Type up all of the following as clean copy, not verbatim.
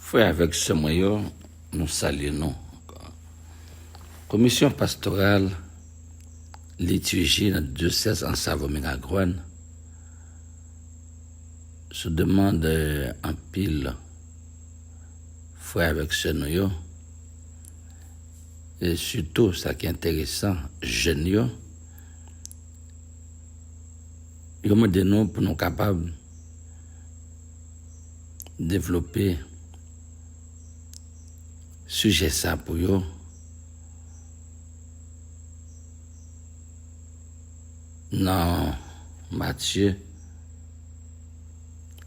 Frère, avec ce moyen, nous saluons. Commission pastorale, liturgie dans le diocèse en Savoie-Miragoine se demande en pile, frère, avec ce noyau. Et surtout, ce qui est intéressant, jeunes, ils ont des noms pour nous capables de développer sujet ça pour eux. Dans Matthieu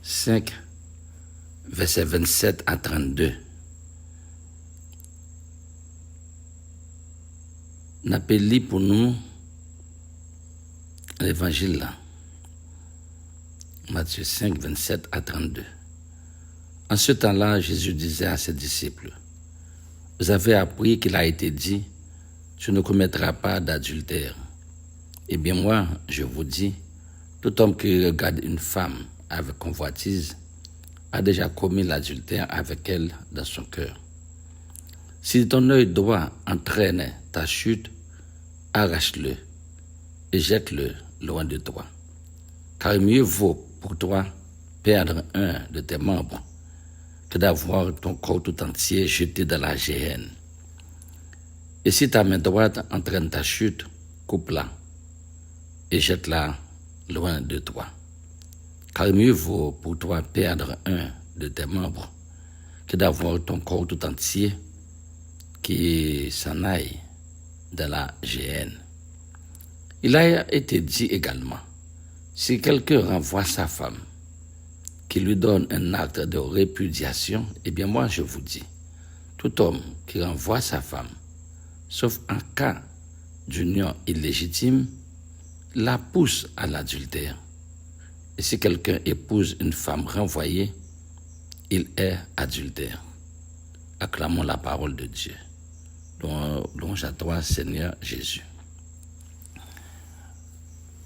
5, versets 27 à 32. N'a pas lu pour nous l'évangile là. Matthieu 5, 27 à 32. En ce temps-là, Jésus disait à ses disciples, « Vous avez appris qu'il a été dit, tu ne commettras pas d'adultère. Eh bien moi, je vous dis, tout homme qui regarde une femme avec convoitise a déjà commis l'adultère avec elle dans son cœur. Si ton œil droit entraîne ta chute, arrache-le et jette-le loin de toi. Car mieux vaut pour toi perdre un de tes membres que d'avoir ton corps tout entier jeté dans la géhenne. Et si ta main droite entraîne ta chute, coupe-la et jette-la loin de toi. Car mieux vaut pour toi perdre un de tes membres que d'avoir ton corps tout entier qui s'en aille dans la géhenne. Il a été dit également, si quelqu'un renvoie sa femme, qui lui donne un acte de répudiation, eh bien moi je vous dis, tout homme qui renvoie sa femme, sauf en cas d'union illégitime, la pousse à l'adultère. Et si quelqu'un épouse une femme renvoyée, il est adultère. Acclamons la parole de Dieu. Louange à toi, Seigneur Jésus.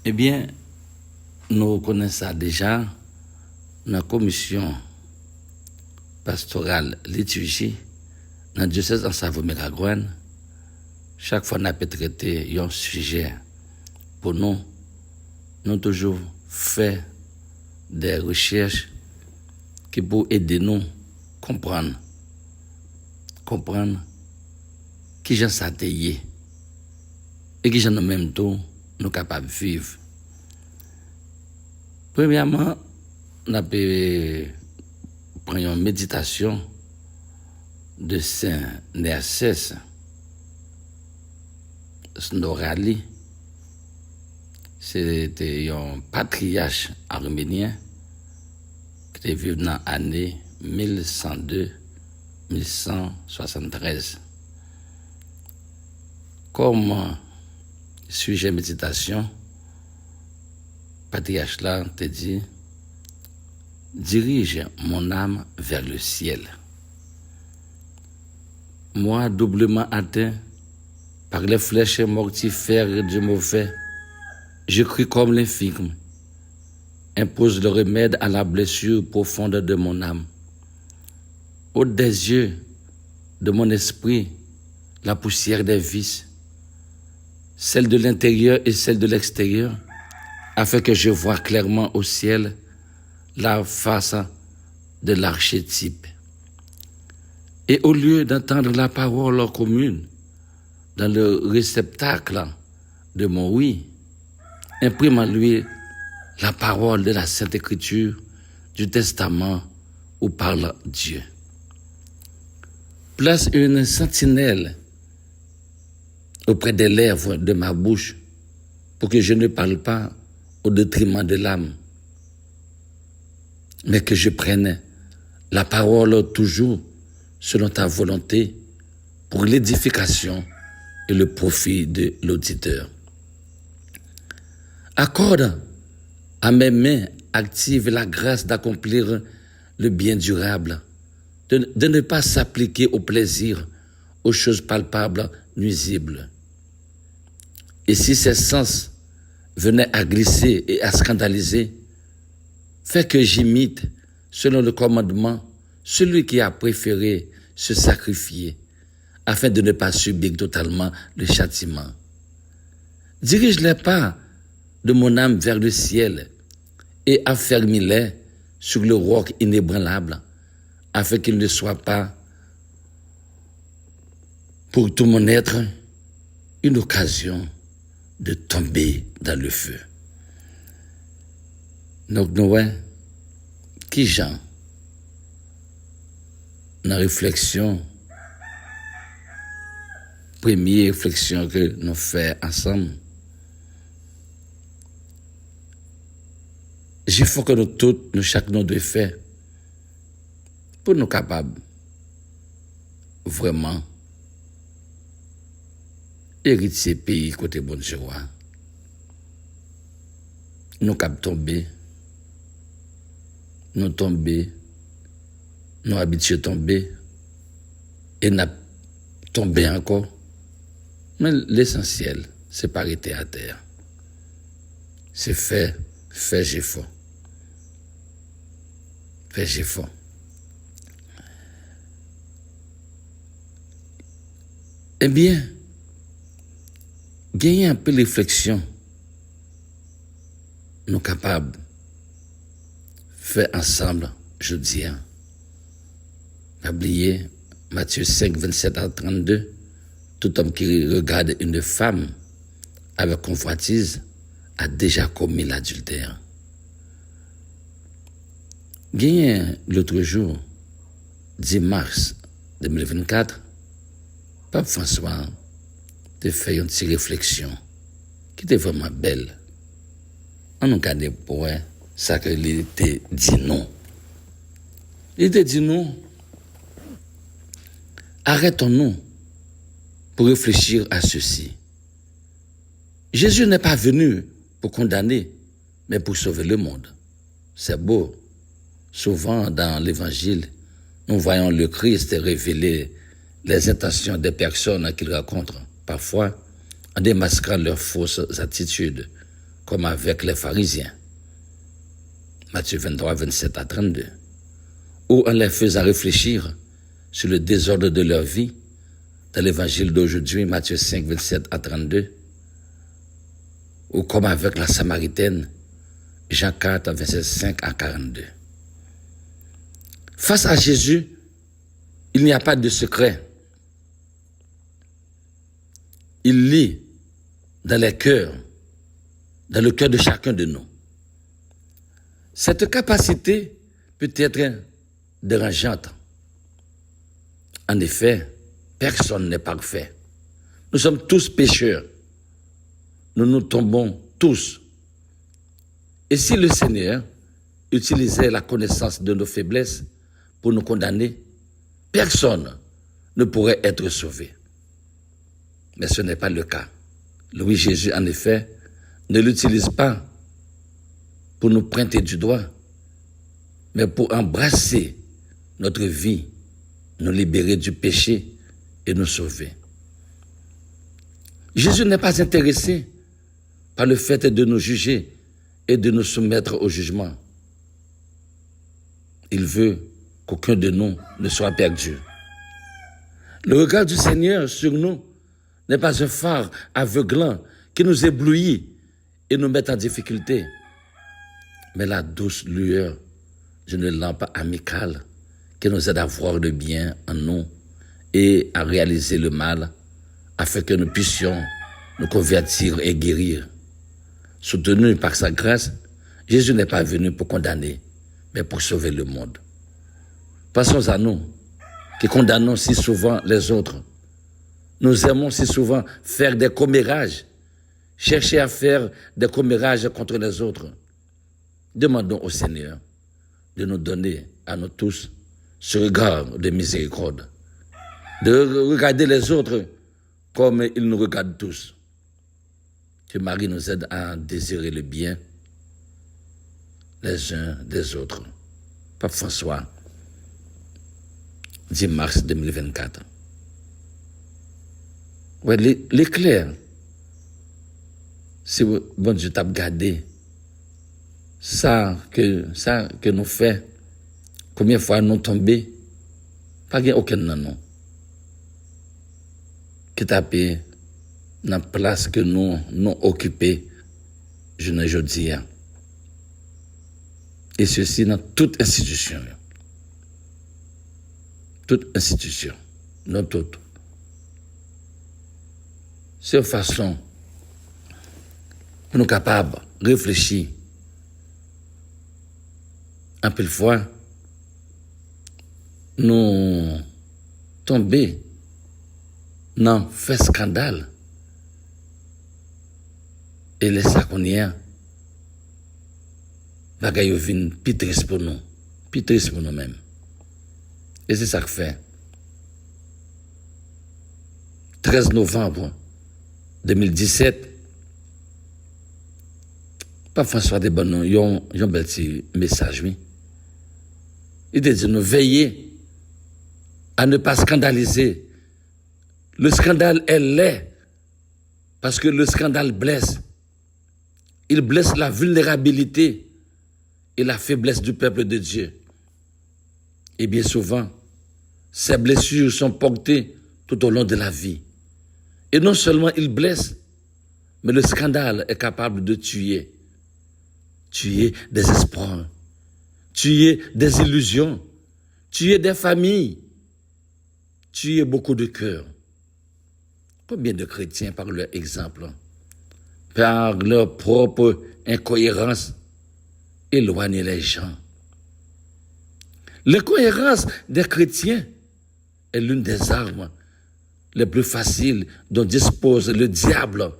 Eh bien, nous connaissons ça déjà dans la commission pastorale liturgie, dans le diocèse en Savoie-Miragoine. Chaque fois qu'on a traité un sujet pour nous, nous toujours fait des recherches qui pour aider nous comprendre qui j'en s'atteigne et qui j'en en même temps nous capables de vivre. Premièrement, on a pris une méditation de Saint Nercès Snorali. C'était un patriarche arménien qui est vécu dans l'année 1102-1173. Comme sujet méditation, patriarche là te dit, dirige mon âme vers le ciel. Moi, doublement atteint par les flèches mortifères du mauvais, je crie comme l'infirme, impose le remède à la blessure profonde de mon âme. Ôte des yeux de mon esprit la poussière des vices, celle de l'intérieur et celle de l'extérieur, afin que je voie clairement au ciel la face de l'archétype. Et au lieu d'entendre la parole commune dans le réceptacle de mon oui, imprime en lui la parole de la Sainte Écriture, du Testament où parle Dieu. Place une sentinelle auprès des lèvres de ma bouche pour que je ne parle pas au détriment de l'âme, mais que je prenne la parole toujours selon ta volonté pour l'édification et le profit de l'auditeur. Accorde à mes mains actives la grâce d'accomplir le bien durable, de ne pas s'appliquer au plaisir, aux choses palpables, nuisibles. Et si ces sens venaient à glisser et à scandaliser, fais que j'imite, selon le commandement, celui qui a préféré se sacrifier afin de ne pas subir totalement le châtiment. Dirige les pas de mon âme vers le ciel et affermis-les sur le roc inébranlable, afin qu'il ne soit pas pour tout mon être une occasion de tomber dans le feu. Donc, Noé, qui Jean, dans la réflexion, première réflexion que nous faisons ensemble, il faut que nous tous, nous chacun devons faire pour nous capables vraiment hériter pays côté bon Dieu. Nous capables tomber, nous habitués tomber et nous tomber encore. Mais l'essentiel, c'est pas arrêter à terre. C'est faire effort. Faire effort. Eh bien, gagner un peu de réflexion, nous capables de faire ensemble, je dis. Oubliez Matthieu 5, 27 à 32. Tout homme qui regarde une femme avec convoitise a déjà commis l'adultère. Gagné l'autre jour, 10 mars 2024, Pape François a fait une petite réflexion qui était vraiment belle. On nous regarde pour ça qu'il était dit non. Il était dit non. Arrêtons-nous pour réfléchir à ceci. Jésus n'est pas venu pour condamner, mais pour sauver le monde. C'est beau. Souvent, dans l'Évangile, nous voyons le Christ révéler les intentions des personnes qu'il rencontre, parfois en démasquant leurs fausses attitudes, comme avec les pharisiens. Matthieu 23, 27 à 32. Ou en les faisant réfléchir sur le désordre de leur vie, dans l'Évangile d'aujourd'hui, Matthieu 5, 27 à 32, ou comme avec la Samaritaine, Jean 4, verset 5 à 42. Face à Jésus, il n'y a pas de secret. Il lit dans les cœurs, dans le cœur de chacun de nous. Cette capacité peut être dérangeante. En effet, personne n'est parfait. Nous sommes tous pécheurs. Nous nous tombons tous. Et si le Seigneur utilisait la connaissance de nos faiblesses pour nous condamner, personne ne pourrait être sauvé. Mais ce n'est pas le cas. Louis Jésus, en effet, ne l'utilise pas pour nous pointer du doigt, mais pour embrasser notre vie, nous libérer du péché et nous sauver. Jésus n'est pas intéressé par le fait de nous juger et de nous soumettre au jugement. Il veut qu'aucun de nous ne soit perdu. Le regard du Seigneur sur nous n'est pas un phare aveuglant qui nous éblouit et nous met en difficulté, mais la douce lueur d'une lampe amicale qui nous aide à voir le bien en nous et à réaliser le mal afin que nous puissions nous convertir et guérir. Soutenu par sa grâce, Jésus n'est pas venu pour condamner, mais pour sauver le monde. Passons à nous, qui condamnons si souvent les autres. Nous aimons si souvent faire des commérages, chercher à faire des commérages contre les autres. Demandons au Seigneur de nous donner à nous tous ce regard de miséricorde, de regarder les autres comme ils nous regardent tous. Que Marie nous aide à désirer le bien les uns des autres. Pape François, 10 mars 2024. Ouais, l'éclair, si bon Dieu t'a gardé, ça que nous fait, combien de fois nous tombés, Pas gen aucun non. Qui tapé dans la place que nous occupé, je ne dis. Et ceci dans toute institution. Toute institution. Non toute. C'est une façon pour nous capables de réfléchir. Un peu de fois, nous tomber dans fait scandale et les ça qu'on y a bagaille vinn plus triste pour nous mêmes. Et c'est ça que fait 13 novembre 2017 pas François Desbonneaux yon bel petit message oui. Il te dit nous veiller à ne pas scandaliser. Le scandale est laid parce que le scandale blesse. Il blesse la vulnérabilité et la faiblesse du peuple de Dieu. Et bien souvent, ces blessures sont portées tout au long de la vie. Et non seulement il blesse, mais le scandale est capable de tuer. Tuer des espoirs, tuer des illusions, tuer des familles, tuer beaucoup de cœurs. Combien de chrétiens, par leur exemple, par leur propre incohérence, éloignent les gens? L'incohérence des chrétiens est l'une des armes les plus faciles dont dispose le diable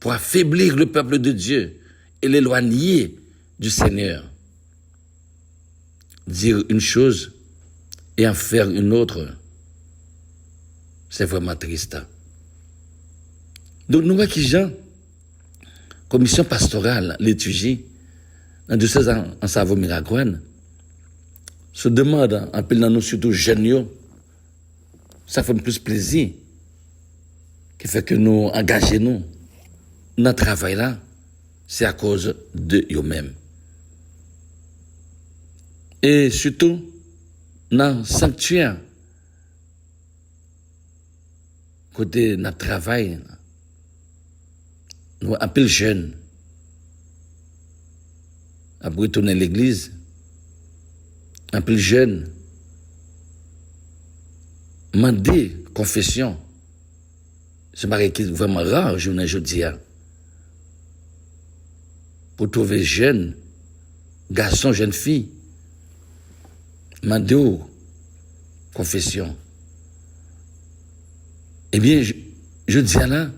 pour affaiblir le peuple de Dieu et l'éloigner du Seigneur. Dire une chose et en faire une autre, c'est vraiment triste. Donc nous voyons qui Jean, commission pastorale, liturgie, dans le diocèse en Savoie-Miragoâne, se demande, en pelant nous surtout jeunes, ça fait plus plaisir, qui fait que nous engageons nous dans le travail là, c'est à cause de eux-mêmes. Et surtout, dans le sanctuaire, côté notre travail, nous appelons jeunes à retourner à l'église, appelons jeunes, demander confession. C'est vraiment rare, je ne dis pas. Pour trouver jeunes, garçons, jeunes filles, demander confession. Eh bien, je dis là,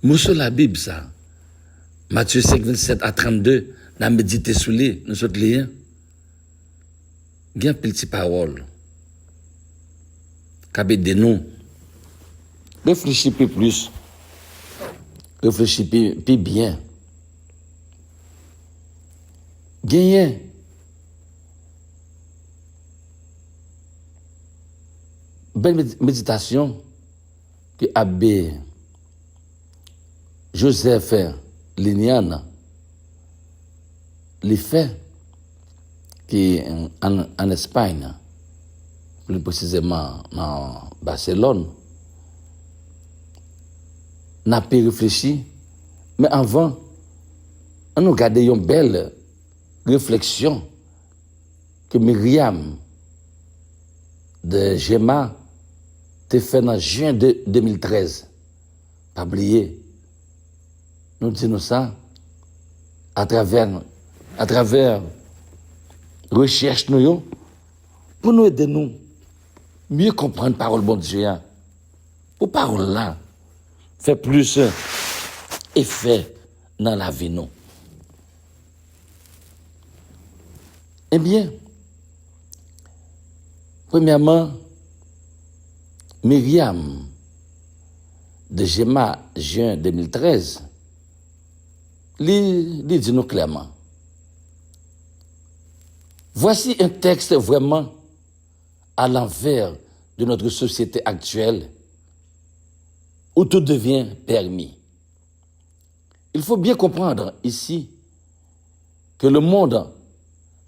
moi sur la Bible, ça, Matthieu 5, 27 à 32, la méditer sous les, nous autres liens, il y a une petite parole, qui de nous, réfléchis plus, réfléchis plus bien. Gagner belle méditation que Abbé Joseph Liniane les fait qui en Espagne, plus précisément dans Barcelone, n'a pas réfléchi, mais avant, on nous garde une belle réflexion que Myriam de Gemma te fait en juin 2013. Pas oublier. Nous disons ça à travers recherche nous pour nous aider nous mieux comprendre parole bon Dieu. Pour parole là fait plus effet dans la vie nous. Eh bien, premièrement, Myriam de Gemma, juin 2013, lui dit nous clairement. Voici un texte vraiment à l'envers de notre société actuelle où tout devient permis. Il faut bien comprendre ici que le monde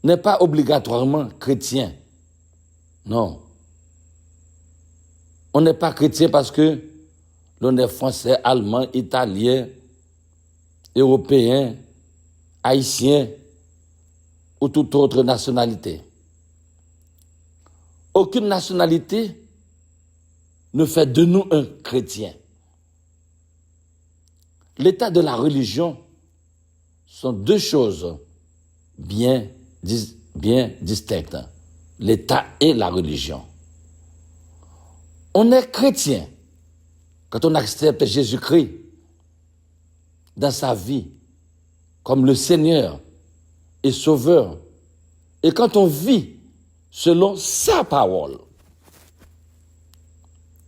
n'est pas obligatoirement chrétien, Non. On n'est pas chrétien parce que l'on est français, allemand, italien, européen, haïtien ou toute autre nationalité. Aucune nationalité ne fait de nous un chrétien. L'état de la religion sont deux choses bien distinctes. L'état et la religion. On est chrétien quand on accepte Jésus-Christ dans sa vie comme le Seigneur et Sauveur. Et quand on vit selon sa parole.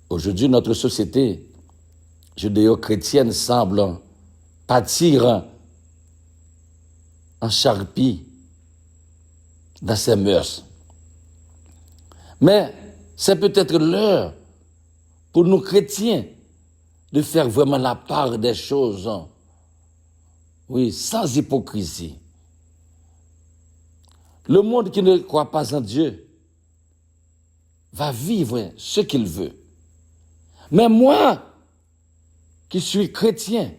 Aujourd'hui, notre société judéo-chrétienne semble pâtir en charpie dans ses mœurs. Mais c'est peut-être l'heure pour nous chrétiens de faire vraiment la part des choses, oui, sans hypocrisie. Le monde qui ne croit pas en Dieu va vivre ce qu'il veut. Mais moi, qui suis chrétien,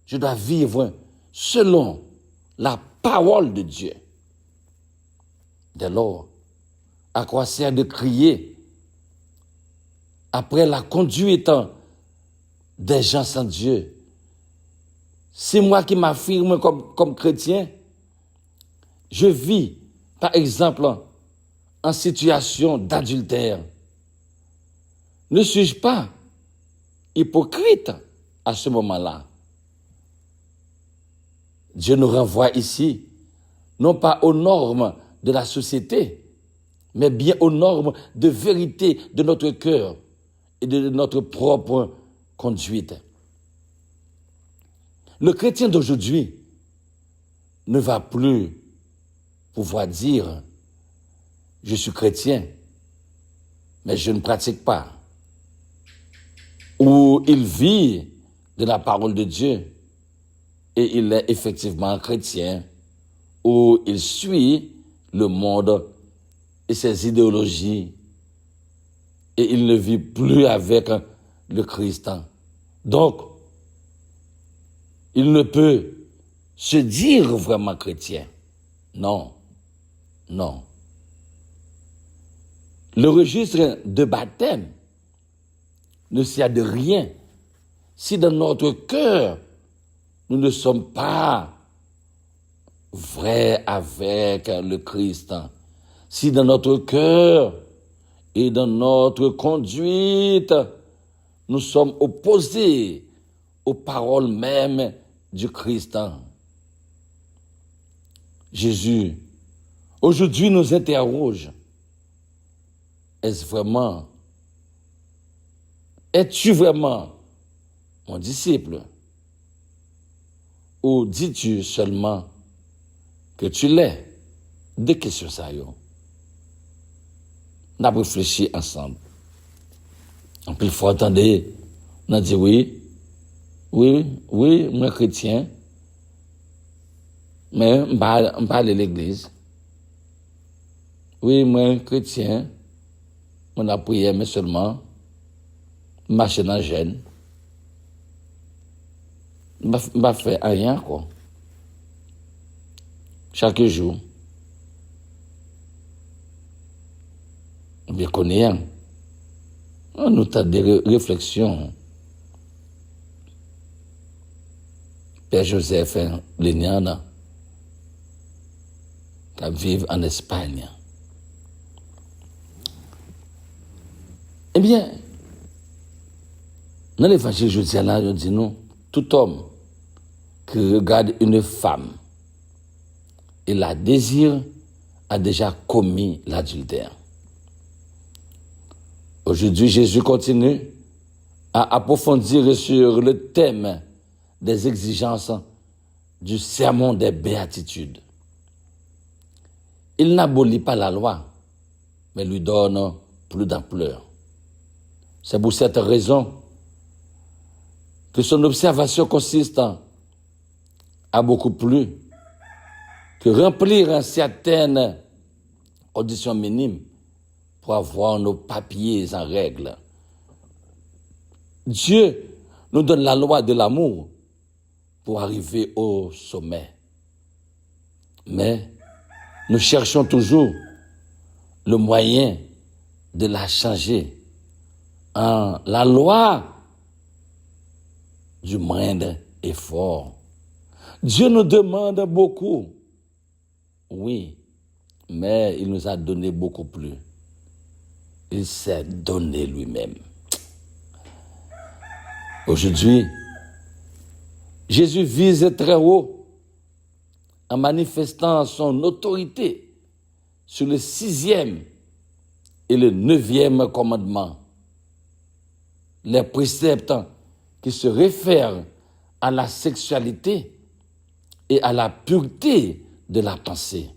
je dois vivre selon la parole de Dieu. Dès lors, à quoi sert de crier après la conduite des gens sans Dieu? C'est moi qui m'affirme comme chrétien. Je vis, par exemple, en situation d'adultère. Ne suis-je pas hypocrite à ce moment-là? Dieu nous renvoie ici, non pas aux normes de la société, mais bien aux normes de vérité de notre cœur et de notre propre conduite. Le chrétien d'aujourd'hui ne va plus pouvoir dire « je suis chrétien, mais je ne pratique pas ». Ou il vit de la parole de Dieu et il est effectivement chrétien, ou il suit le monde et ses idéologies et il ne vit plus avec le Christ. Donc, il ne peut se dire vraiment chrétien. Non, non. Le registre de baptême ne sert de rien si dans notre cœur, nous ne sommes pas vrais avec le Christ. Si dans notre cœur et dans notre conduite, nous sommes opposés aux paroles mêmes du Christ. Jésus, aujourd'hui, nous interroge. Es-tu vraiment mon disciple? Ou dis-tu seulement que tu l'es? Deux questions ça yo. On a réfléchi ensemble. En plus, il faut attendre. On a dit oui, moi chrétien, mais on parle à l'église. Oui, moi chrétien, on a prié, mais seulement marcher dans le jeûne. On va faire rien, quoi. Chaque jour. Bien connaît. On nous a des réflexions. Père Joseph Léniana, qui vit en Espagne. Eh bien, dans l'évangile je dis là, je dis non, tout homme qui regarde une femme et la désire a déjà commis l'adultère. Aujourd'hui, Jésus continue à approfondir sur le thème des exigences du sermon des béatitudes. Il n'abolit pas la loi, mais lui donne plus d'ampleur. C'est pour cette raison que son observation consiste à beaucoup plus que remplir certaines conditions minimes pour avoir nos papiers en règle. Dieu nous donne la loi de l'amour pour arriver au sommet. Mais nous cherchons toujours le moyen de la changer en la loi du moindre effort. Dieu nous demande beaucoup, oui, mais il nous a donné beaucoup plus. Il s'est donné lui-même. Aujourd'hui, Jésus vise très haut en manifestant son autorité sur le 6e et le 9e commandement. Les préceptes qui se réfèrent à la sexualité et à la pureté de la pensée.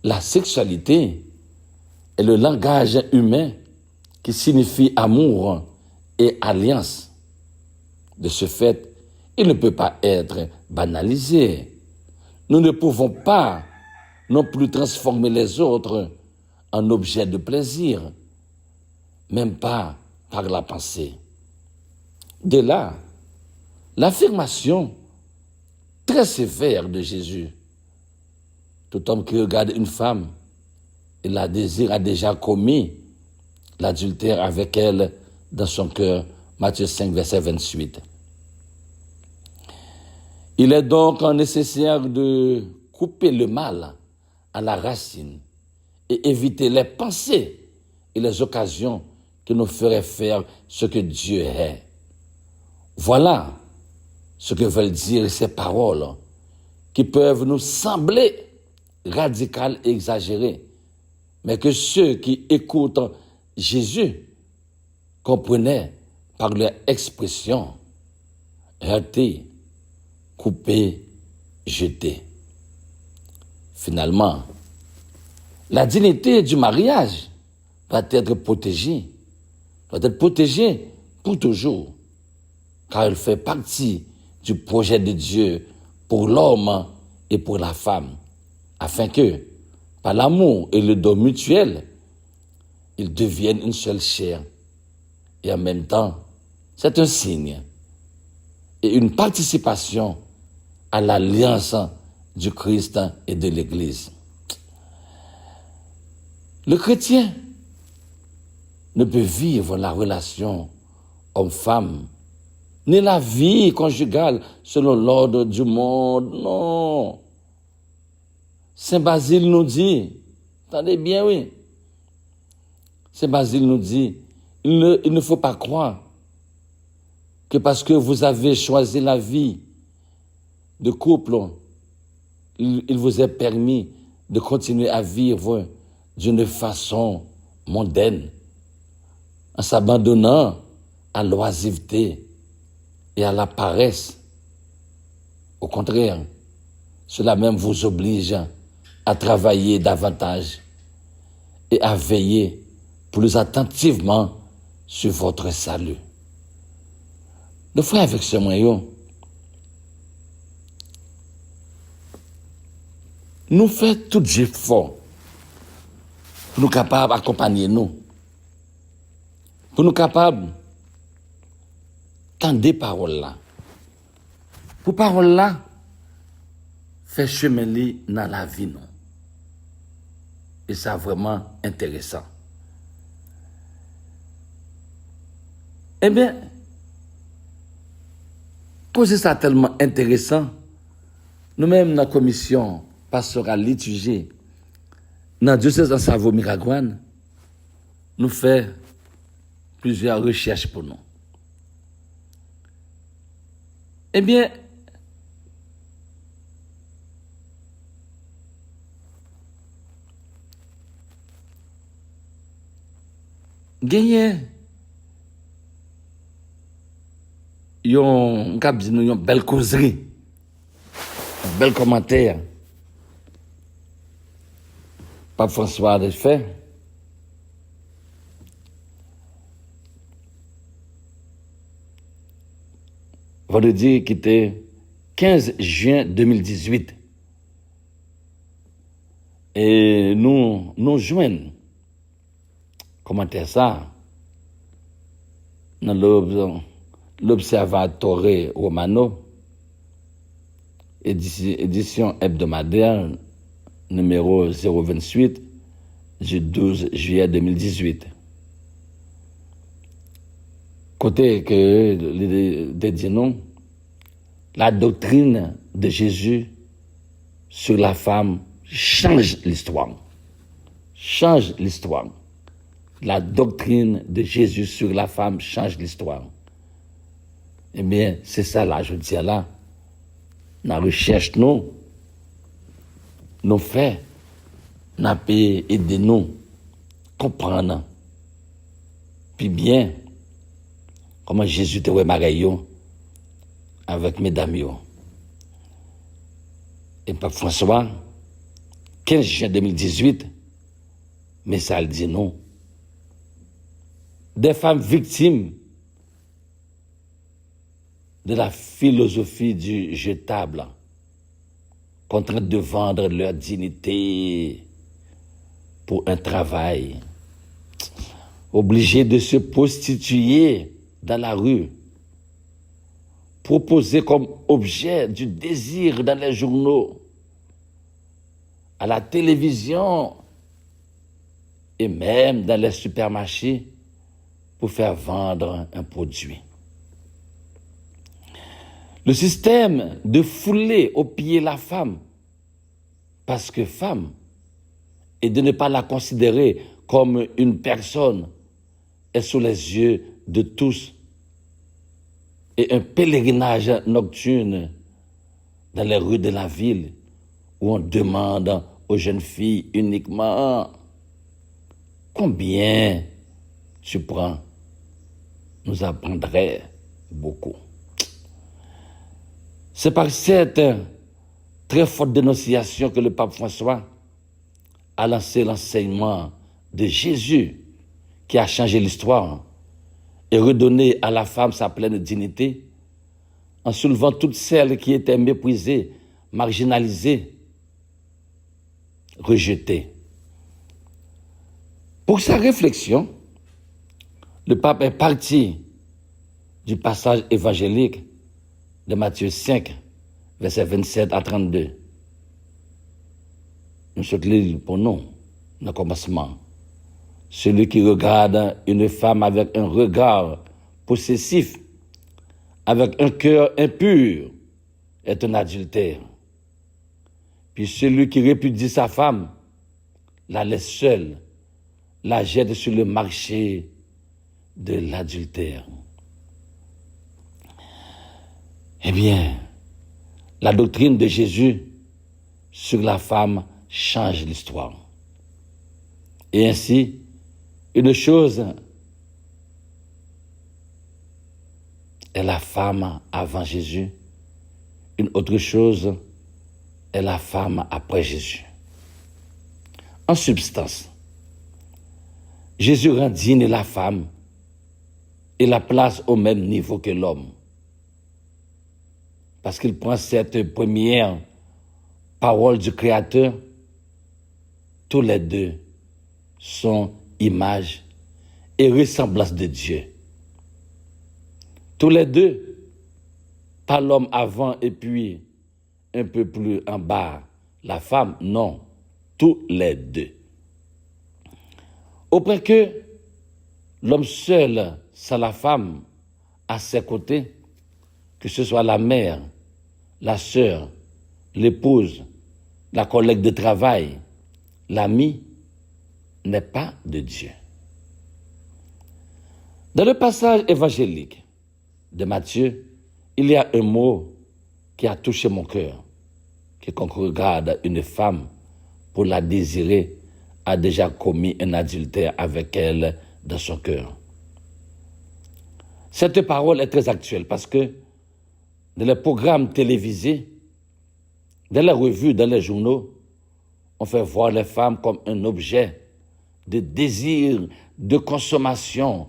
La sexualité est le langage humain qui signifie amour et alliance. De ce fait, il ne peut pas être banalisé. Nous ne pouvons pas non plus transformer les autres en objets de plaisir, même pas par la pensée. De là, l'affirmation très sévère de Jésus. Tout homme qui regarde une femme et la désire a déjà commis l'adultère avec elle dans son cœur. Matthieu 5, verset 28. Il est donc nécessaire de couper le mal à la racine et éviter les pensées et les occasions qui nous feraient faire ce que Dieu est. Voilà ce que veulent dire ces paroles qui peuvent nous sembler radicales et exagérées, mais que ceux qui écoutent Jésus comprenaient par leur expression heurter, couper, jeter. Finalement, la dignité du mariage doit être protégée pour toujours, car elle fait partie du projet de Dieu pour l'homme et pour la femme, afin que, par l'amour et le don mutuel, ils deviennent une seule chair. Et en même temps, c'est un signe et une participation à l'alliance du Christ et de l'Église. Le chrétien ne peut vivre la relation homme-femme, ni la vie conjugale selon l'ordre du monde, non. Saint Basile nous dit, attendez bien, oui, Saint Basile nous dit, il ne faut pas croire que parce que vous avez choisi la vie de couple, il vous est permis de continuer à vivre d'une façon mondaine, en s'abandonnant à l'oisiveté et à la paresse. Au contraire, cela même vous oblige à travailler davantage et à veiller plus attentivement sur votre salut. Le frère avec ce moyen, nous faisons tout effort pour nous capables d'accompagner nous, pour nous capables d'entendre des paroles là. Pour paroles là, faire chemin dans la vie, non. Et c'est vraiment intéressant. Eh bien, cause ça tellement intéressant, nous-mêmes, dans la commission pastorale liturgie, dans le diocèse de Savo-Miragouane, nous faisons plusieurs recherches pour nous. Eh bien, gagné yon belle causerie, un bel commentaire. Pape François a fait. Vendredi qui était 15 juin 2018. Et nous joignent. Commentaire ça dans l'Observatore Romano, édition hebdomadaire numéro 028 du 12 juillet 2018. Côté que dit non, la doctrine de Jésus sur la femme change l'histoire. Change l'histoire. La doctrine de Jésus sur la femme change l'histoire. Eh bien, c'est ça là, je dis là. La recherche, nous fait, nous peut aider nous comprendre. Puis bien, comment Jésus te remarqué avec mesdames. Et Pape François, 15 juin 2018, mais ça le dit non. Des femmes victimes de la philosophie du jetable, contraintes de vendre leur dignité pour un travail, obligées de se prostituer dans la rue, proposées comme objet du désir dans les journaux, à la télévision et même dans les supermarchés pour faire vendre un produit. Le système de fouler au pied la femme parce que femme et de ne pas la considérer comme une personne est sous les yeux de tous et un pèlerinage nocturne dans les rues de la ville où on demande aux jeunes filles uniquement combien tu prends, nous apprendrait beaucoup. C'est par cette très forte dénonciation que le pape François a lancé l'enseignement de Jésus qui a changé l'histoire et redonné à la femme sa pleine dignité en soulevant toutes celles qui étaient méprisées, marginalisées, rejetées. Pour sa réflexion, le pape est parti du passage évangélique de Matthieu 5, versets 27 à 32. Nous sommes lire pour nous, dans le commencement. Celui qui regarde une femme avec un regard possessif, avec un cœur impur, est un adultère. Puis celui qui répudie sa femme, la laisse seule, la jette sur le marché de l'adultère. Eh bien, la doctrine de Jésus sur la femme change l'histoire. Et ainsi, une chose est la femme avant Jésus, une autre chose est la femme après Jésus. En substance, Jésus rend digne la femme et la place au même niveau que l'homme. Parce qu'il prend cette première parole du Créateur, tous les deux sont image et ressemblance de Dieu. Tous les deux, pas l'homme avant et puis un peu plus en bas, la femme, non, tous les deux. Au point que l'homme seul, sans la femme, à ses côtés, que ce soit la mère, la sœur, l'épouse, la collègue de travail, l'ami, n'est pas de Dieu. Dans le passage évangélique de Matthieu, il y a un mot qui a touché mon cœur. Quiconque regarde une femme pour la désirer a déjà commis un adultère avec elle dans son cœur. Cette parole est très actuelle parce que dans les programmes télévisés, dans les revues, dans les journaux, on fait voir les femmes comme un objet de désir, de consommation,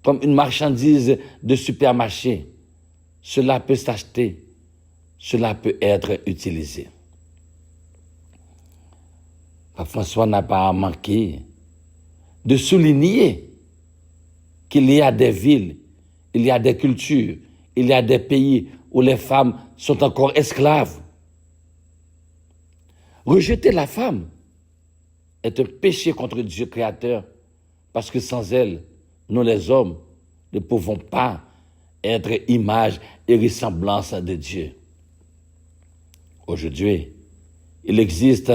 comme une marchandise de supermarché. Cela peut s'acheter, cela peut être utilisé. Pape François n'a pas manqué de souligner qu'il y a des villes, il y a des cultures, il y a des pays où les femmes sont encore esclaves. Rejeter la femme est un péché contre Dieu créateur, parce que sans elle, nous les hommes ne pouvons pas être image et ressemblance de Dieu. Aujourd'hui, il existe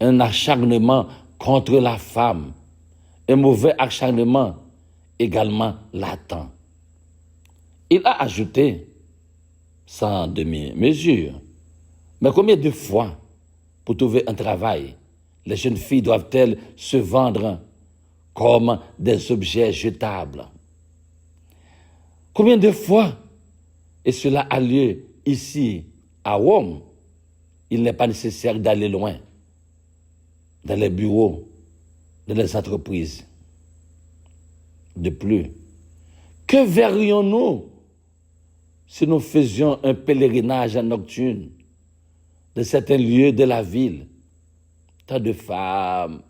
un acharnement contre la femme, un mauvais acharnement également latent. Il a ajouté, sans demi-mesure, mais combien de fois, pour trouver un travail, les jeunes filles doivent-elles se vendre comme des objets jetables? Combien de fois, et cela a lieu ici, à Rome, il n'est pas nécessaire d'aller loin, dans les bureaux, dans les entreprises. De plus, que verrions-nous si nous faisions un pèlerinage nocturne de certains lieux de la ville? Tant de femmes,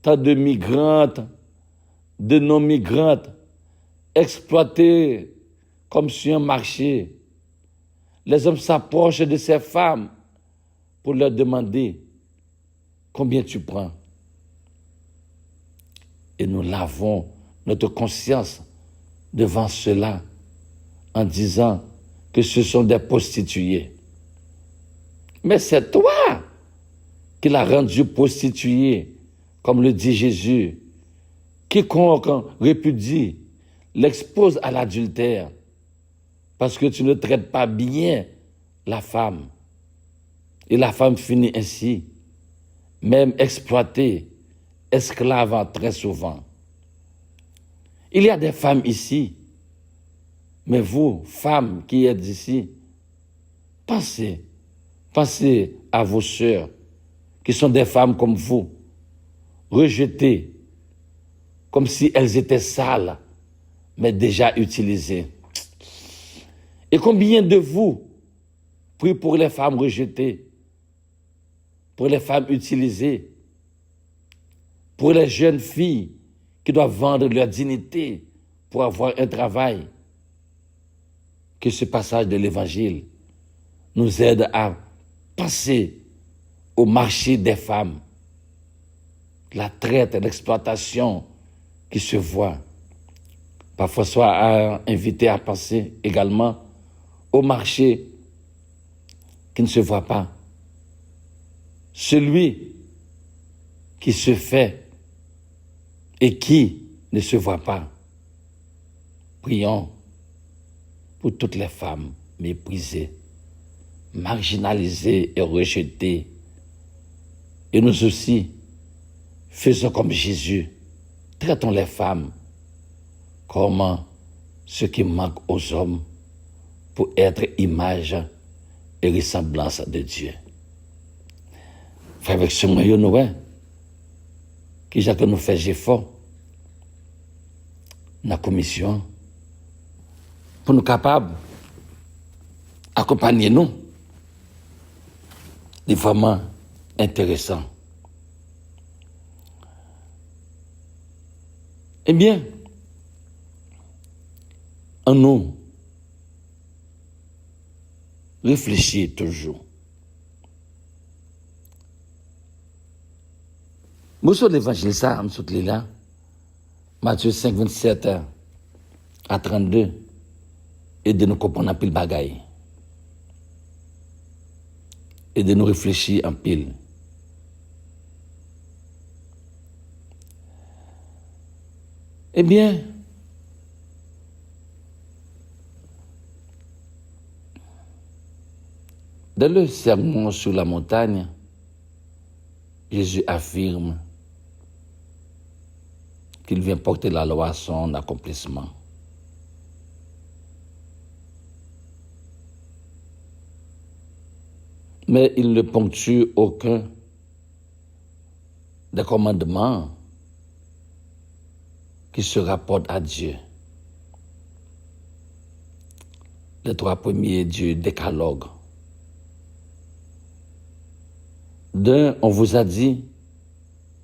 tant de migrantes, de non-migrantes, exploitées comme sur un marché. Les hommes s'approchent de ces femmes pour leur demander combien tu prends. Et nous lavons notre conscience devant cela en disant que ce sont des prostituées. Mais c'est toi qui l'as rendu prostituée, comme le dit Jésus. Quiconque répudie l'expose à l'adultère, parce que tu ne traites pas bien la femme. Et la femme finit ainsi, même exploitée, esclave très souvent. Il y a des femmes ici, mais vous, femmes qui êtes ici, pensez à vos sœurs, qui sont des femmes comme vous, rejetées, comme si elles étaient sales, mais déjà utilisées. Et combien de vous prient pour les femmes rejetées, pour les femmes utilisées, pour les jeunes filles qui doivent vendre leur dignité pour avoir un travail? Que ce passage de l'Évangile nous aide à penser au marché des femmes, la traite et l'exploitation qui se voit. Pape François a invité à penser également au marché qui ne se voit pas. Celui qui se fait et qui ne se voit pas. Prions pour toutes les femmes méprisées, marginalisées et rejetées. Et nous aussi, faisons comme Jésus, traitons les femmes comme ce qui manque aux hommes pour être image et ressemblance de Dieu. Frère, avec ce moyen, nous, qui j'ai que nous faisons effort dans la commission pour nous capables d'accompagner nous. C'est vraiment intéressant. Eh bien, en nous, réfléchis toujours. Moi, sur l'évangile, ça, je suis là, Matthieu 5, 27 à 32, et de nous comprendre un pile bagaille. Et de nous réfléchir en pile. Eh bien, dans le sermon sur la montagne, Jésus affirme qu'il vient porter la loi à son accomplissement. Mais il ne ponctue aucun des commandements qui se rapportent à Dieu. Les 3 premiers du décalogue. D'un, on vous a dit,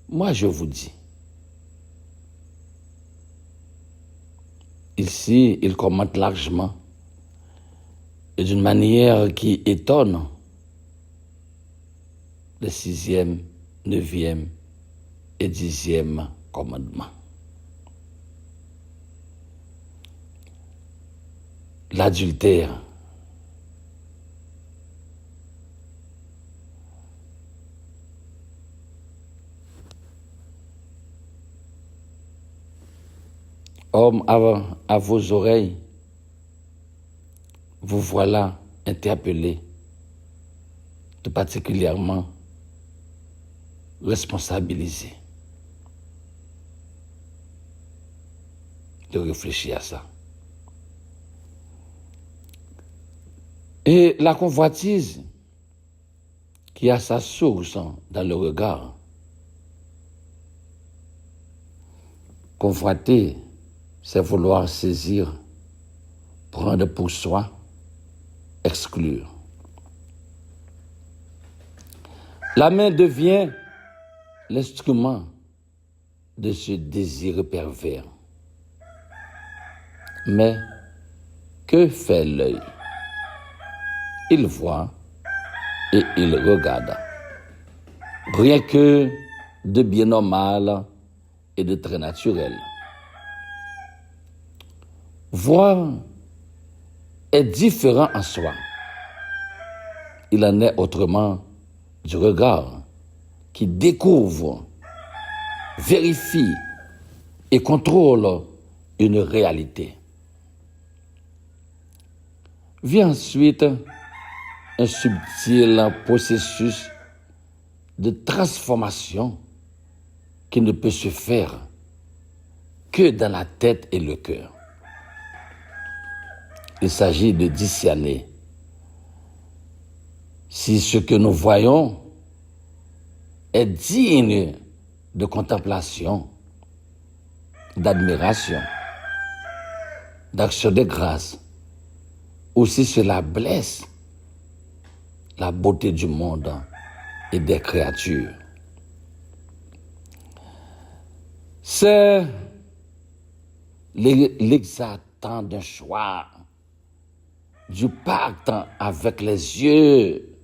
moi je vous dis. Ici, il commente largement et d'une manière qui étonne le 6e, 9e et 10e commandement. L'adultère. Homme à vos oreilles, vous voilà interpellé, tout particulièrement responsabilisé de réfléchir à ça. Et la convoitise qui a sa source dans le regard. Convoiter, c'est vouloir saisir, prendre pour soi, exclure. La main devient l'instrument de ce désir pervers. Mais que fait l'œil? Il voit et il regarde. Rien que de bien normal et de très naturel. Voir est différent en soi. Il en est autrement du regard qui découvre, vérifie et contrôle une réalité. Vient ensuite un subtil processus de transformation qui ne peut se faire que dans la tête et le cœur. Il s'agit de discerner si ce que nous voyons est digne de contemplation, d'admiration, d'action de grâce, ou si cela blesse la beauté du monde et des créatures. C'est l'exaltant d'un choix, du pacte avec les yeux.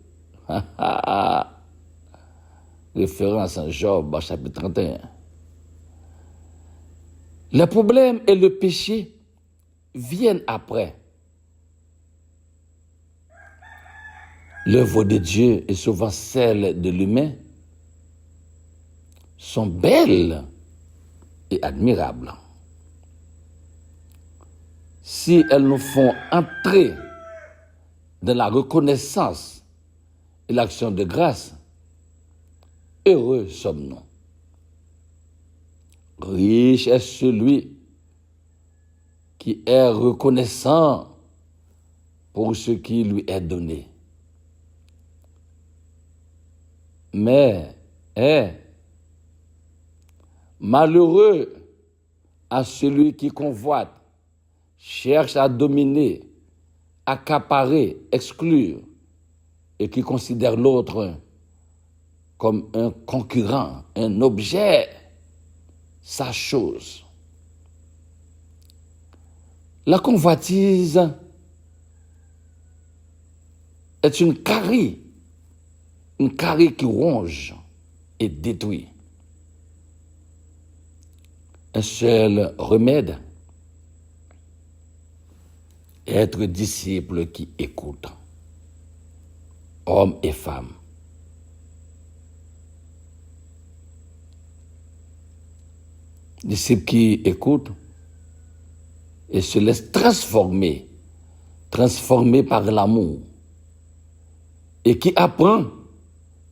Référence à Job, chapitre 31. Le problème et le péché viennent après. L'œuvre de Dieu et souvent celle de l'humain sont belles et admirables. Si elles nous font entrer dans la reconnaissance et l'action de grâce, heureux sommes-nous. Riche est celui qui est reconnaissant pour ce qui lui est donné. Mais malheureux à celui qui convoite, cherche à dominer, accaparer, exclure et qui considère l'autre comme un concurrent, un objet, sa chose. La convoitise est une carie qui ronge et détruit. Un seul remède, être disciple qui écoute, hommes et femmes. Disciple qui écoute et se laisse transformer par l'amour, et qui apprend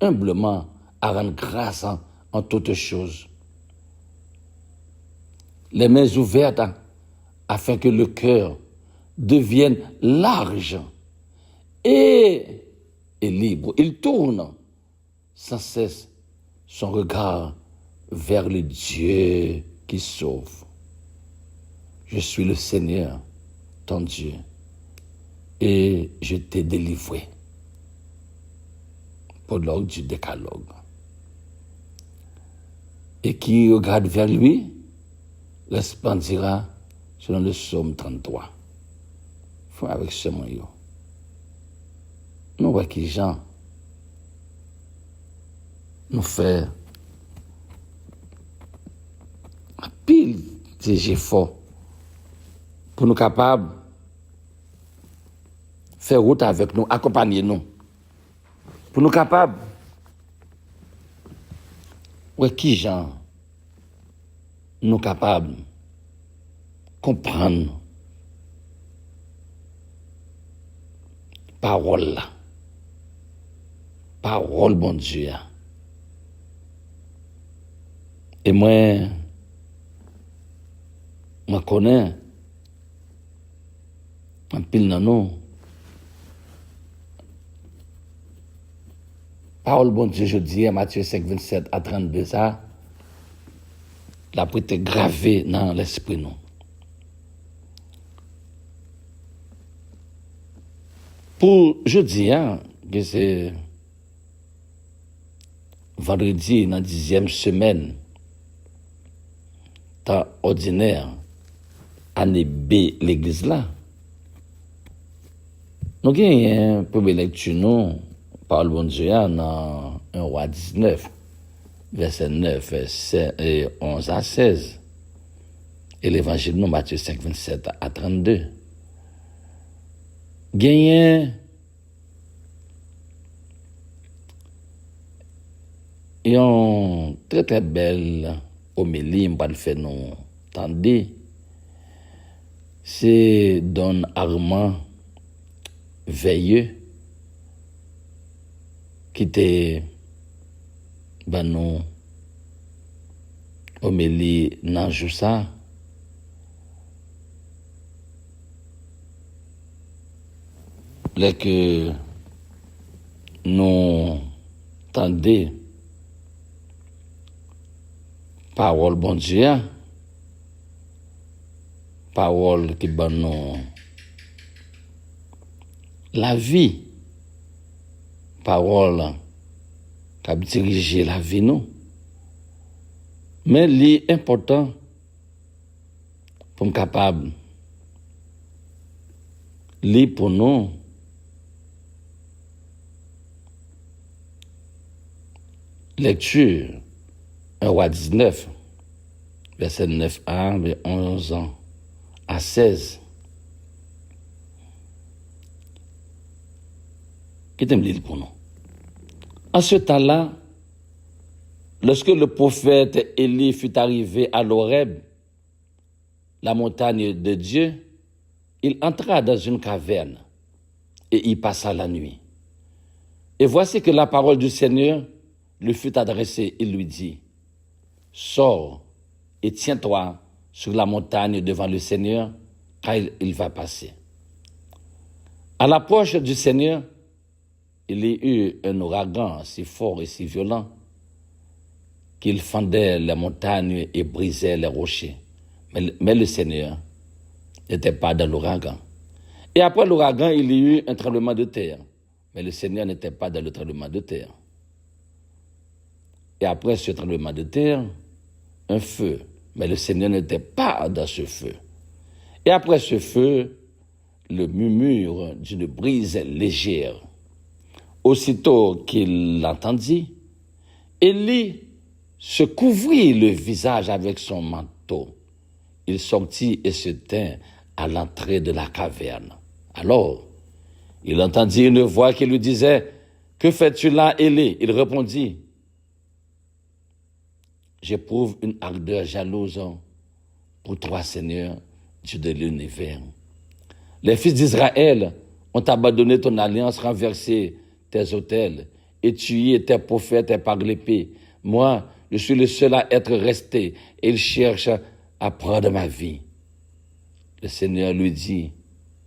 humblement à rendre grâce en toutes choses. Les mains ouvertes afin que le cœur devienne large et libre. Il tourne sans cesse son regard vers le Dieu qui sauve. Je suis le Seigneur, ton Dieu, et je t'ai délivré. prologue du décalogue. Et qui regarde vers lui, resplendira selon le psaume 33. Faut avec ce mot. Nous voyons qui Jean nous fait un pile de fort pour nous capables de faire route avec nous, accompagner nous. Pour nous capables, qui Jean nous capables de comprendre parole là. Parole bon Dieu. Et moi connais un pile dans nous. Parole bon Dieu, je dis, Matthieu 5, 27 à 32, ça, la peut être gravée dans l'esprit nous. Pour jeudi, que c'est vendredi dans la 10e semaine, temps ordinaire, année B, l'église là. Nous avons une première lecture, nous, parole bon Dieu, dans 1 roi 19, verset 9 et 11 à 16. Et l'évangile, nous, Matthieu 5, 27 à 32. Gagné une très très belle homélie, on va le faire nous tendre. C'est Don Armand Veilleux qui était nous homélie dans Joussa. Là que nous tendez parole bon Dieu, parole qui donne nous la vie, parole qui a dirigé la vie nous. Mais l'important pour nous capable, pour nous, lecture 1 roi 19, verset 9 à 11 à 16. Qui t'aime lire pour nous? En ce temps-là, lorsque le prophète Élie fut arrivé à l'Horeb, la montagne de Dieu, il entra dans une caverne et y passa la nuit. Et voici que la parole du Seigneur lui fut adressée. Il lui dit, « Sors et tiens-toi sur la montagne devant le Seigneur, car il va passer. » À l'approche du Seigneur, il y eut un ouragan si fort et si violent qu'il fendait les montagnes et brisait les rochers. Mais le Seigneur n'était pas dans l'ouragan. Et après l'ouragan, il y eut un tremblement de terre. Mais le Seigneur n'était pas dans le tremblement de terre. Et après ce tremblement de terre, un feu. Mais le Seigneur n'était pas dans ce feu. Et après ce feu, le murmure d'une brise légère. Aussitôt qu'il l'entendit, Élie se couvrit le visage avec son manteau. Il sortit et se tint à l'entrée de la caverne. Alors, il entendit une voix qui lui disait, « Que fais-tu là, Élie ?» Il répondit, « J'éprouve une ardeur jalouse pour toi, Seigneur, Dieu de l'univers. Les fils d'Israël ont abandonné ton alliance, renversé tes autels, et tué tes prophètes par l'épée. Moi, je suis le seul à être resté, et ils cherchent à prendre ma vie. » Le Seigneur lui dit,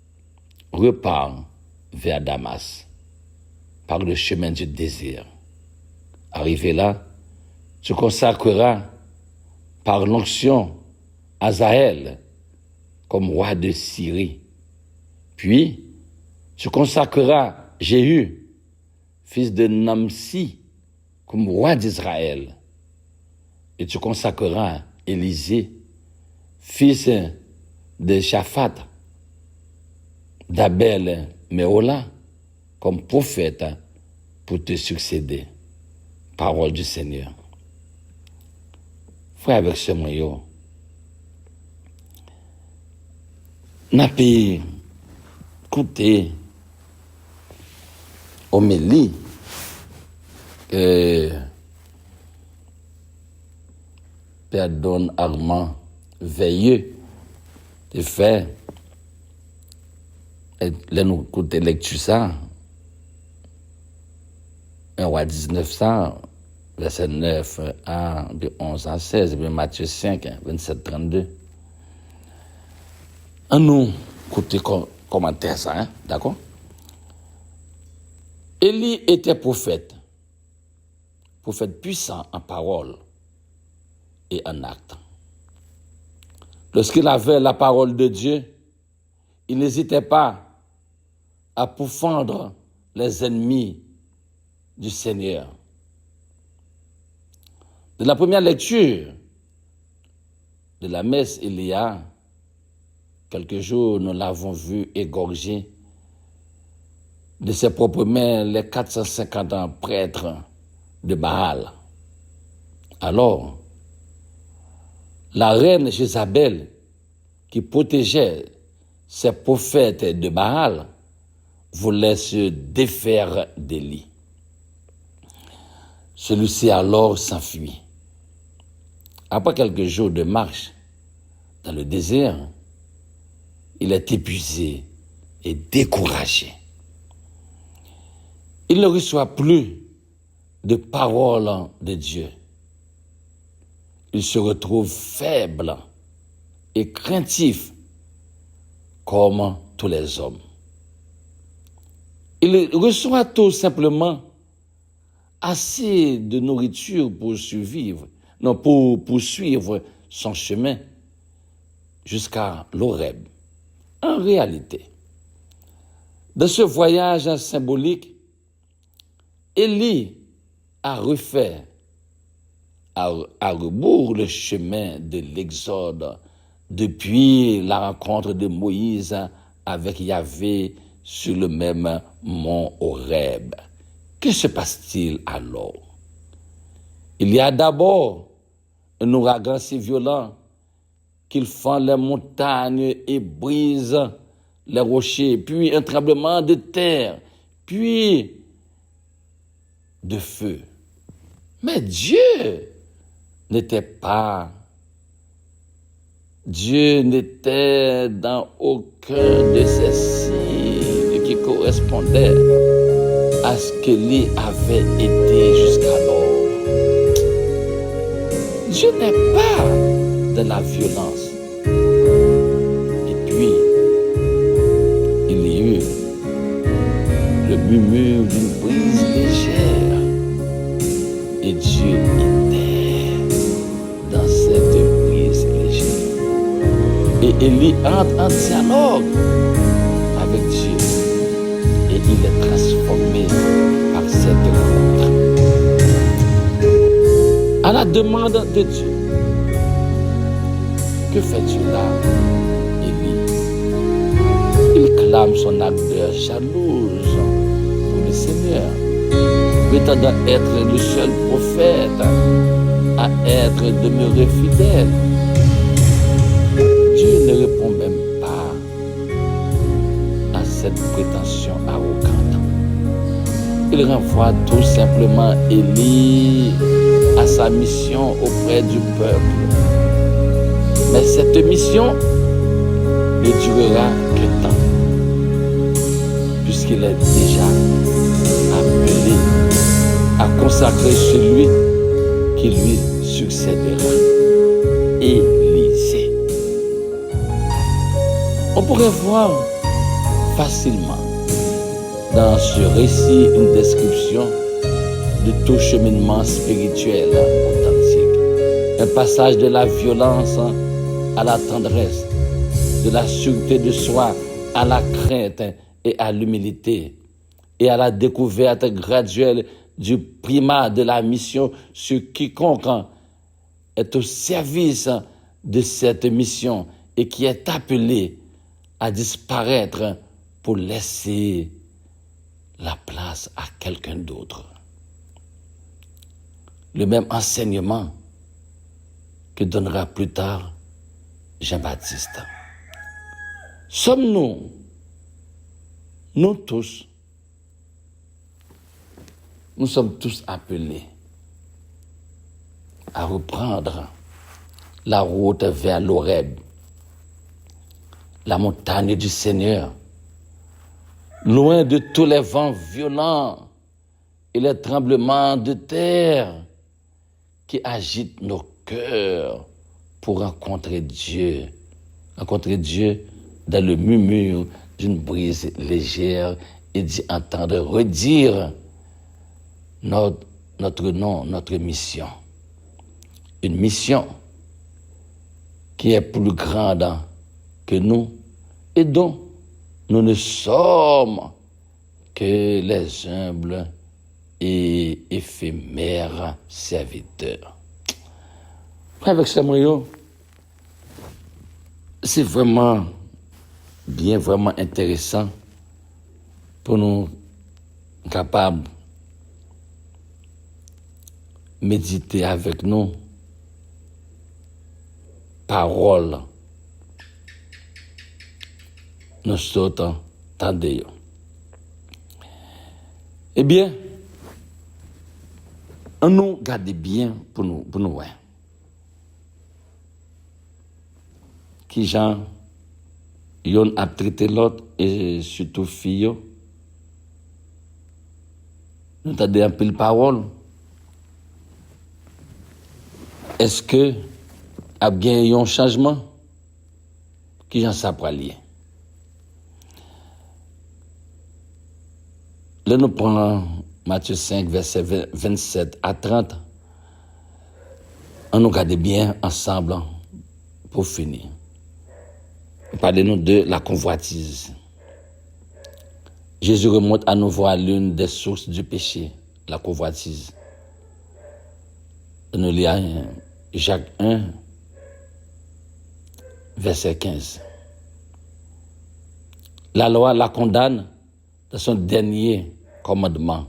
« Repars vers Damas, par le chemin du désir. Arrivé là, tu consacreras par l'onction Azaël comme roi de Syrie. Puis, tu consacreras Jéhu, fils de Namsi, comme roi d'Israël. Et tu consacreras Élisée, fils de Shaphat, d'Abel Méola, comme prophète pour te succéder. Parole du Seigneur. Frère avec ce moyen, n'a pas écouté homélie que Père Don Armand Veilleux de fait, et là nous écoutons lecture ça, 1 roi 1900, verset 9 à 11 à 16, et puis Matthieu 5, 27, 32. On nous écoutez commentaire ça, hein? D'accord? Élie était prophète puissant en parole et en acte. Lorsqu'il avait la parole de Dieu, il n'hésitait pas à pourfendre les ennemis du Seigneur. De la première lecture de la messe Élia, quelques jours nous l'avons vu égorger de ses propres mains les 450 prêtres de Baal. Alors, la reine Jézabel, qui protégeait ses prophètes de Baal, voulait se défaire d'Élie. Celui-ci alors s'enfuit. Après quelques jours de marche dans le désert, il est épuisé et découragé. Il ne reçoit plus de paroles de Dieu. Il se retrouve faible et craintif comme tous les hommes. Il reçoit tout simplement assez de nourriture pour survivre, non, pour poursuivre son chemin jusqu'à l'Horeb. En réalité, dans ce voyage symbolique, Élie a refait à rebours le chemin de l'Exode depuis la rencontre de Moïse avec Yahvé sur le même mont Horeb. Que se passe-t-il alors? Il y a d'abord un ouragan si violent qu'il fend les montagnes et brise les rochers, puis un tremblement de terre, puis de feu. Mais Dieu n'était dans aucun de ces signes qui correspondaient à ce qu'Élie avait été jusqu'alors. Dieu n'est pas dans la violence. Et puis, il y eut le murmure d'une brise légère. Et Dieu était dans cette brise légère. Et Élie entre en dialogue avec Dieu. Et il est transformé par cette rencontre. À la demande de Dieu, que fais-tu là, Élie? Il clame son ardeur jalouse pour le Seigneur, prétendant être le seul prophète à être demeuré fidèle. Dieu ne répond même pas à cette prétention arrogante. Il renvoie tout simplement Élie à sa mission auprès du peuple. Mais cette mission ne durera que temps, puisqu'il est déjà appelé à consacrer celui qui lui succédera, Élisée. On pourrait voir facilement dans ce récit une description de tout cheminement spirituel authentique. Un passage de la violence à la tendresse, de la sûreté de soi à la crainte et à l'humilité, et à la découverte graduelle du primat de la mission sur quiconque est au service de cette mission et qui est appelé à disparaître pour laisser la place à quelqu'un d'autre. Le même enseignement que donnera plus tard Jean-Baptiste. Sommes-nous, nous tous, nous sommes tous appelés à reprendre la route vers l'Horeb, la montagne du Seigneur, loin de tous les vents violents et les tremblements de terre qui agitent nos cœurs pour rencontrer Dieu dans le murmure d'une brise légère et d'y entendre redire notre nom, notre mission. Une mission qui est plus grande que nous et dont nous ne sommes que les humbles et éphémères serviteurs. Avec ce moyen, c'est vraiment bien, vraiment intéressant pour nous capables de méditer avec nous paroles nous sommes tendés. Eh bien, on nous garde bien pour nous voir. Qui gens yon a traité l'autre et surtout filles, nous t'avons un peu de parole. Est-ce que a bien un changement qui j'en sais pas lié? Là nous prenons Matthieu 5 verset 27 à 30. On nous garde bien ensemble pour finir. Parlez-nous de la convoitise. Jésus remonte à nouveau à l'une des sources du péché, la convoitise. Nous lisons Jacques 1, verset 15. La loi la condamne dans son dernier commandement.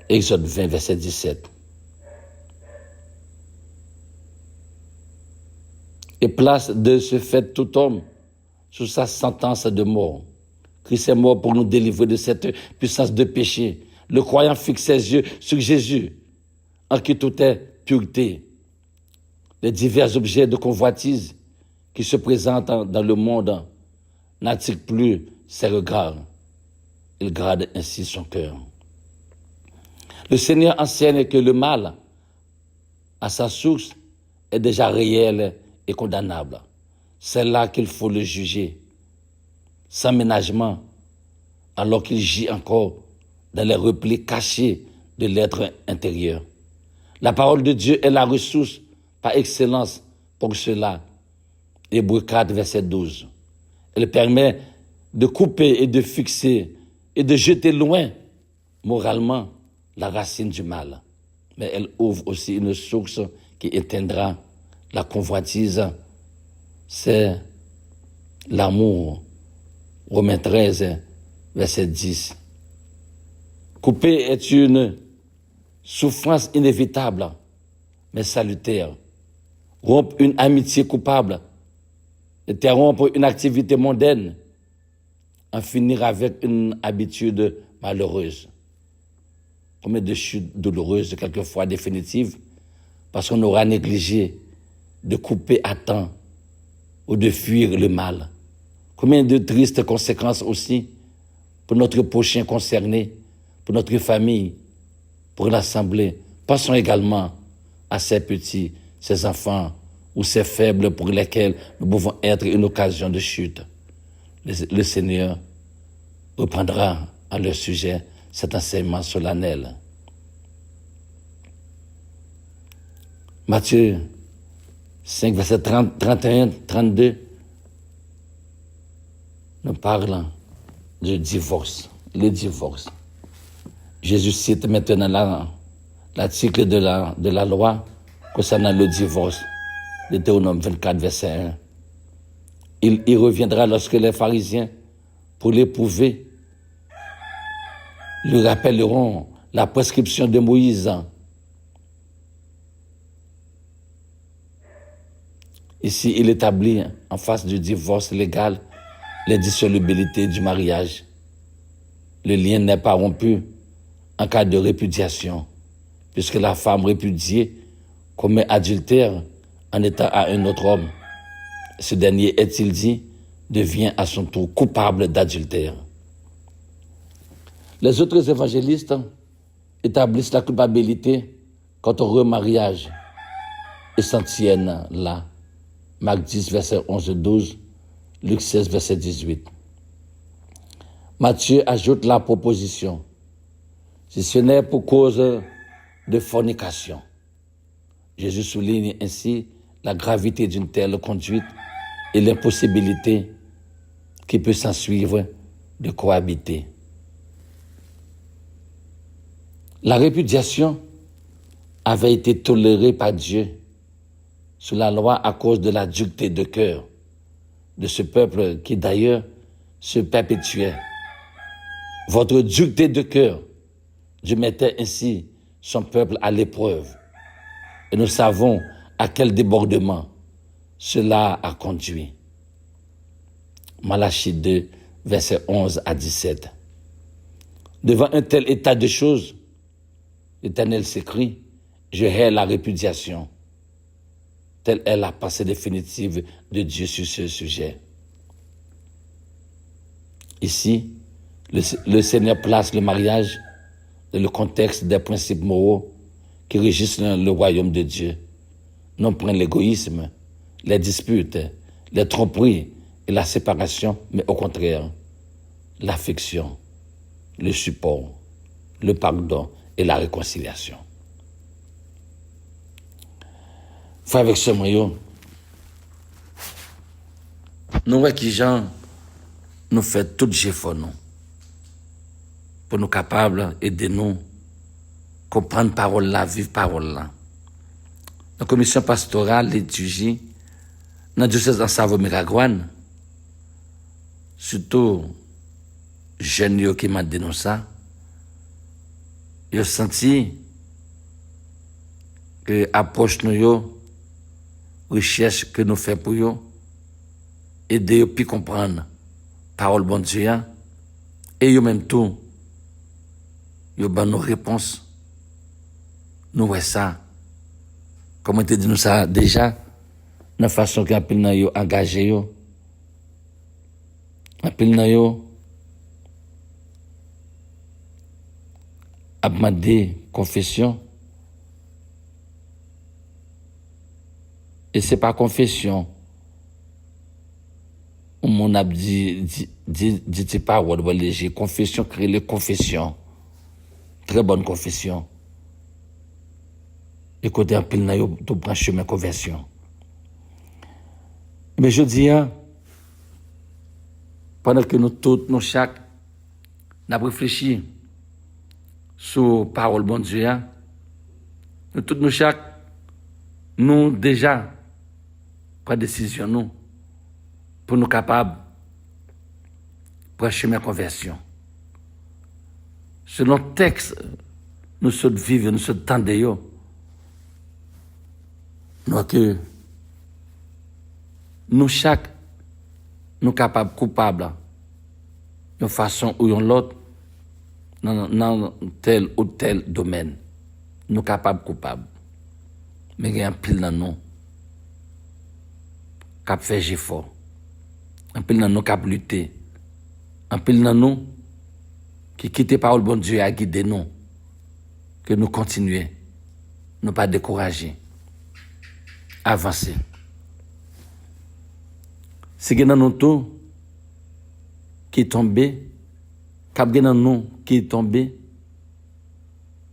Exode 20, verset 17. Et place de ce fait tout homme sous sa sentence de mort. Christ est mort pour nous délivrer de cette puissance de péché. Le croyant fixe ses yeux sur Jésus, en qui tout est pureté. Les divers objets de convoitise qui se présentent dans le monde n'attirent plus ses regards. Il garde ainsi son cœur. Le Seigneur enseigne que le mal, à sa source, est déjà réel et condamnable. C'est là qu'il faut le juger, sans ménagement, alors qu'il gît encore dans les replis cachés de l'être intérieur. La parole de Dieu est la ressource par excellence pour cela. Hébreux 4, verset 12. Elle permet de couper et de fixer et de jeter loin, moralement, la racine du mal. Mais elle ouvre aussi une source qui éteindra la convoitise, c'est l'amour. Romains 13, verset 10. Couper est une souffrance inévitable, mais salutaire. Rompre une amitié coupable, interrompre une activité mondaine, en finir avec une habitude malheureuse. Combien de chutes douloureuses, quelquefois définitives, parce qu'on aura négligé de couper à temps ou de fuir le mal. Combien de tristes conséquences aussi pour notre prochain concerné, pour notre famille, pour l'Assemblée. Pensons également à ces petits, ces enfants ou ces faibles pour lesquels nous pouvons être une occasion de chute. Le Seigneur reprendra à leur sujet cet enseignement solennel. Matthieu 5, verset 30, 31, 32 nous parle de divorce, le divorce. Jésus cite maintenant l'article de la loi concernant le divorce, Deutéronome 24, verset 1. Il y reviendra lorsque les pharisiens, pour l'éprouver, lui rappelleront la prescription de Moïse. Ici, il établit en face du divorce légal l'indissolubilité du mariage. Le lien n'est pas rompu en cas de répudiation, puisque la femme répudiée commet adultère en étant à un autre homme. Ce dernier, est-il dit, devient à son tour coupable d'adultère. Les autres évangélistes établissent la culpabilité quant au remariage et s'en tiennent là. Marc 10, verset 11-12, Luc 16, verset 18. Matthieu ajoute la proposition. Si ce n'est pour cause de fornication. Jésus souligne ainsi la gravité d'une telle conduite et l'impossibilité qui peut s'ensuivre de cohabiter. La répudiation avait été tolérée par Dieu sous la loi à cause de la dureté de cœur de ce peuple qui d'ailleurs se perpétuait. Votre dureté de cœur, Dieu mettait ainsi son peuple à l'épreuve. Et nous savons à quel débordement cela a conduit. Malachie 2, versets 11 à 17. Devant un tel état de choses, l'Éternel s'écrie, je hais la répudiation. Telle est la pensée définitive de Dieu sur ce sujet. Ici, le Seigneur place le mariage dans le contexte des principes moraux qui régissent le royaume de Dieu. Non point l'égoïsme, les disputes, les tromperies et la séparation, mais au contraire, l'affection, le support, le pardon et la réconciliation. Frère avec ce moyen, nous voyons qui gens nous fait tout effort pour nous capables d'aider nous comprendre parole là, vivre parole là. La commission pastorale l'étudie dans le diocèse de Savo-Miragouane, surtout jeunes qui m'ont dénoncé ça, ils ont senti que l'approche nous recherche que nous faisons pour eux, aider eux puis comprendre parole bon Dieu et eux même tout, ils ont nos réponses. Nous voyons ça. Comment te dit nous ça déjà, dans la façon qu'un pile nan yo engagé yo. Un pile nan yo a demandé confession. Et c'est pas confession. Mon a dit parole léger. Confession, créer les confessions. Très bonne confession. Écoutez un pile na yo tout prend chemin conversion. Mais je dis, pendant que nous tous, nous chaque, n'a réfléchi sur parole bon Dieu, nous tous, nous chaque, nous déjà prendre décision nous pour nous capables pour chemin conversion. Selon le texte, nous sommes vivre, nous sommes tendez. Nous que nous chaque nous capables coupables de façon ou l'autre dans tel ou tel domaine. Nous capables coupables. Mais il y a un pile dans nous qui fait effort. Un pile dans nous qui lutter. Un pile dans nous qui quitte parole bon Dieu à guider nous. Que nous continuions. Nous pas décourager. Avancer. Si gen nan nou tout qui est tombé, kap gen nan nou qui est tombé,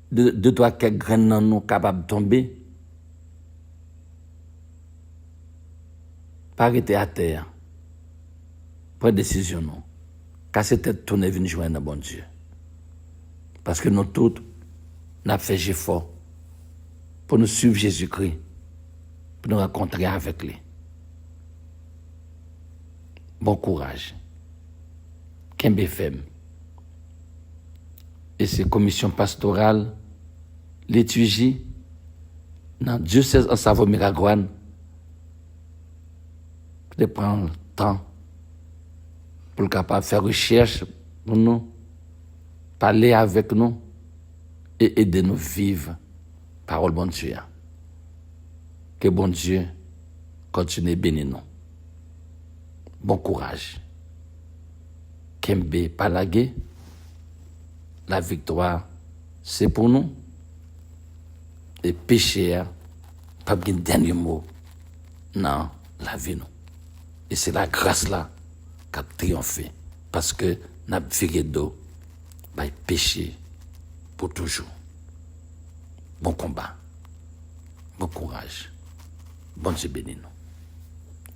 de toi quelques graines nan nou capable de tomber, pas arrêter à terre, prendre décision non. Casser tête tourner venir joindre bon Dieu. Parce que nous tous, nous avons fait effort pour nous suivre Jésus-Christ, pour nous rencontrer avec lui. Bon courage. Kembe Fem. Et ces commissions pastorales, liturgie, dans diocèse en Savoie-Miragoâne, de prendre le temps pour capable faire recherche pour nous, parler avec nous et aider nous vivre parole bon Dieu. Que bon Dieu continue à bénir nous. Bon courage. Kembe Palagé, la victoire, c'est pour nous. Et péché, pas de dernier mot. Non, la vie nous. Et c'est la grâce là qui a triomphé. Parce que nous avons viré d'eau, péché pour toujours. Bon combat. Bon courage. Bon Dieu bénis nous.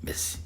Merci.